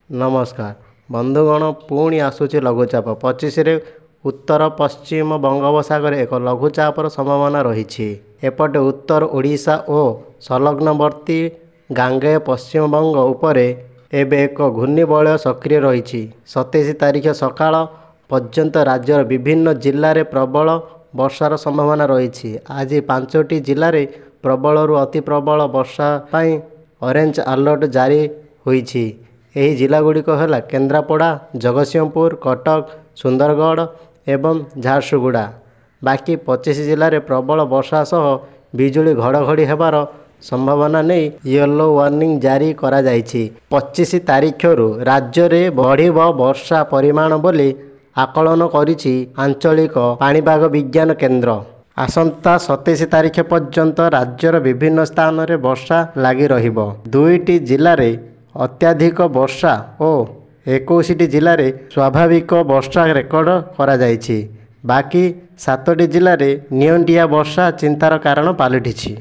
नमस्कार बंधुगण पुणी आसूची लघुचाप 25 रे उत्तर पश्चिम बंगोपसागर एक लघुचापर संभावना रही। एपटे उत्तर ओडिशा और संलग्नवर्ती गांगेय पश्चिम बंग उपरे एबे एक घूर्णिबलय सक्रिय रही। 27 तारिख सकाळ पर्यंत राज्यर विभिन्न जिले में प्रबल वर्षार संभावना रही। आज 5टी जिले प्रबल अति प्रबल वर्षा पाई ऑरेंज अलर्ट जारी होईछि। एही जिलागुड़िक है केन्द्रापड़ा, जगतसिंहपुर, कटक, सुंदरगढ़ एवं झारसुगुड़ा। बाकी 25 जिले में प्रबल वर्षा सह बिजुली घड़घड़ी होबार संभावना नहीं येलो वार्निंग जारी करा जायछि। 25 तारिख राज्य में बढ़िब वर्षा परिमाण बोली आकलन करिछि आंचलिक पाणीपाग विज्ञान केन्द्र। आसंता 27 तारिख पर्यंत राज्यर विभिन्न स्थान में वर्षा लगी रहिब। 2टी जिले में अत्याधिक वर्षा और 21टी जिले में स्वाभाविक वर्षा रेकर्ड करा जायछि। बाकी 7टी जिले में नियंटिया वर्षा चिंतार कारण पलटिछि।